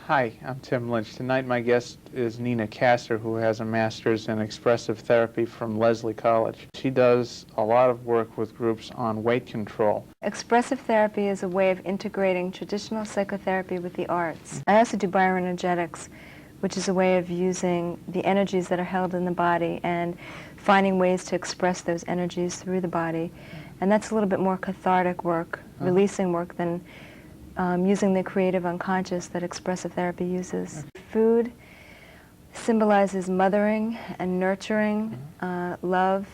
Hi, I'm Tim Lynch. Tonight my guest is Nina Castor, who has a master's in expressive therapy from Lesley College. She does a lot of work with groups on weight control. Expressive therapy is a way of integrating traditional psychotherapy with the arts. I also do bioenergetics, which is a way of using the energies that are held in the body and finding ways to express those energies through the body. And that's a little bit more cathartic work, releasing work than using the creative unconscious that expressive therapy uses. Food symbolizes mothering and nurturing, love.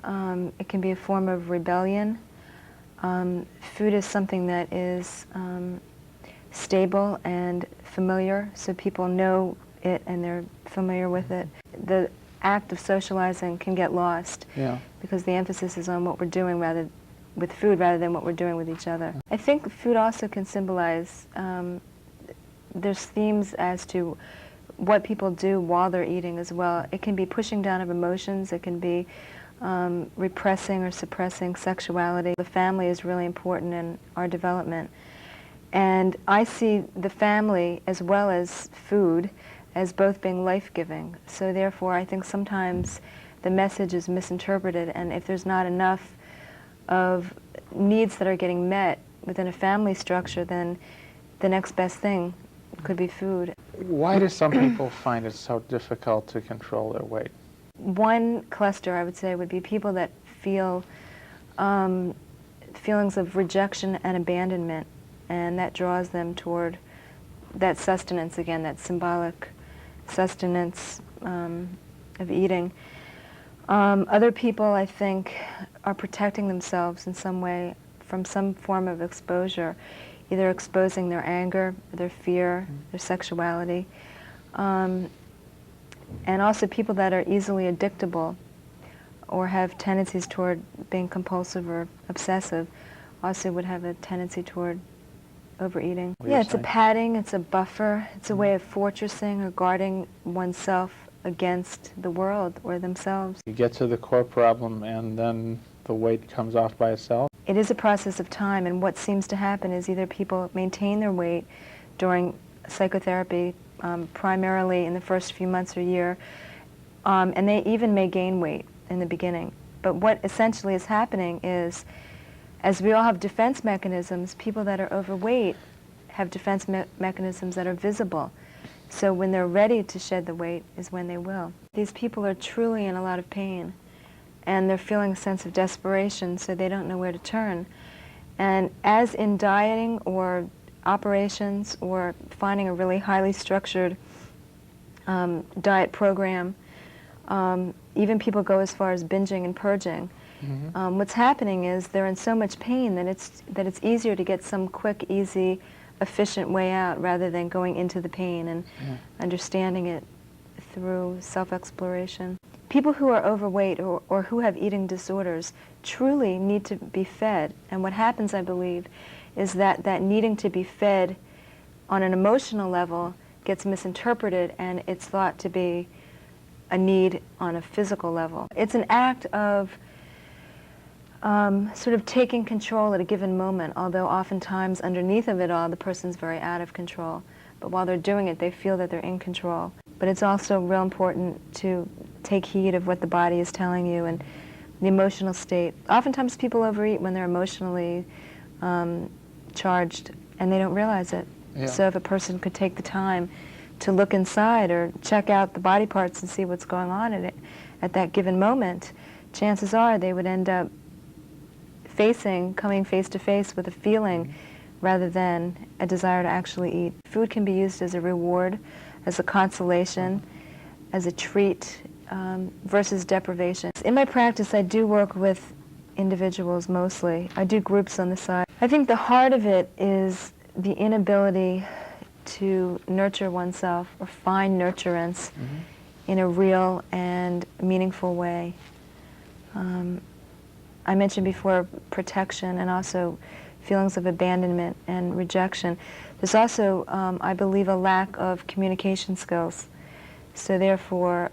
It can be a form of rebellion. Food is something that is stable and familiar, so people know it and they're familiar with it. The act of socializing can get lost because the emphasis is on what we're doing with food rather than what we're doing with each other. I think food also can symbolize, there's themes as to what people do while they're eating as well. It can be pushing down of emotions, it can be repressing or suppressing sexuality. The family is really important in our development. And I see the family as well as food as both being life-giving. So therefore I think sometimes the message is misinterpreted, and if there's not enough of needs that are getting met within a family structure, then the next best thing could be food. Why do some people find it so difficult to control their weight? One cluster, I would say, would be people that feel feelings of rejection and abandonment, and that draws them toward that sustenance again, that symbolic sustenance of eating. Other people, I think, are protecting themselves in some way from some form of exposure, either exposing their anger, their fear, their sexuality. And also people that are easily addictable or have tendencies toward being compulsive or obsessive also would have a tendency toward overeating. Yeah, it's a padding, it's a buffer, it's a way of fortressing or guarding oneself against the world or themselves. You get to the core problem and then the weight comes off by itself? It is a process of time, and what seems to happen is either people maintain their weight during psychotherapy, primarily in the first few months or year, and they even may gain weight in the beginning. But what essentially is happening is, as we all have defense mechanisms, people that are overweight have defense mechanisms that are visible. So when they're ready to shed the weight is when they will. These people are truly in a lot of pain, and they're feeling a sense of desperation, so they don't know where to turn. And as in dieting or operations or finding a really highly structured diet program, even people go as far as binging and purging. What's happening is they're in so much pain that it's easier to get some quick, easy, efficient way out rather than going into the pain and understanding it through self-exploration. People who are overweight or who have eating disorders truly need to be fed, and what happens, I believe, is that needing to be fed on an emotional level gets misinterpreted and it's thought to be a need on a physical level. It's an act of sort of taking control at a given moment, although oftentimes underneath of it all the person's very out of control. But while they're doing it, they feel that they're in control. But it's also real important to take heed of what the body is telling you and the emotional state. Oftentimes people overeat when they're emotionally charged and they don't realize it. So if a person could take the time to look inside or check out the body parts and see what's going on at that given moment, chances are they would end up coming face to face with a feeling rather than a desire to actually eat. Food can be used as a reward, as a consolation, as a treat, versus deprivation. In my practice, I do work with individuals mostly. I do groups on the side. I think the heart of it is the inability to nurture oneself or find nurturance in a real and meaningful way. I mentioned before protection and also feelings of abandonment and rejection. There's also, I believe, a lack of communication skills. So therefore,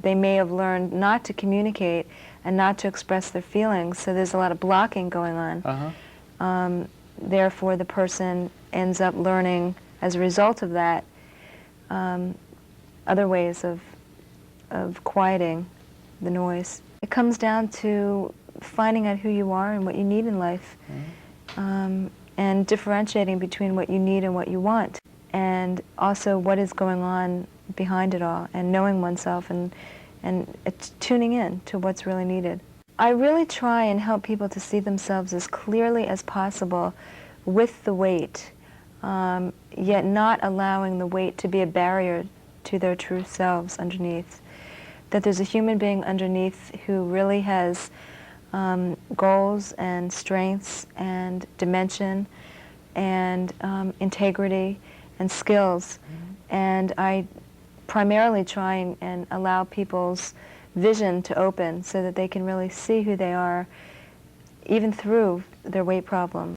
they may have learned not to communicate and not to express their feelings, so there's a lot of blocking going on. Uh-huh. Therefore, the person ends up learning, as a result of that, other ways of quieting the noise. It comes down to finding out who you are and what you need in life, and differentiating between what you need and what you want, and also what is going on behind it all, and knowing oneself and tuning in to what's really needed. I really try and help people to see themselves as clearly as possible with the weight, yet not allowing the weight to be a barrier to their true selves underneath. That there's a human being underneath who really has goals and strengths and dimension and integrity and skills. And I primarily try and allow people's vision to open so that they can really see who they are, even through their weight problem.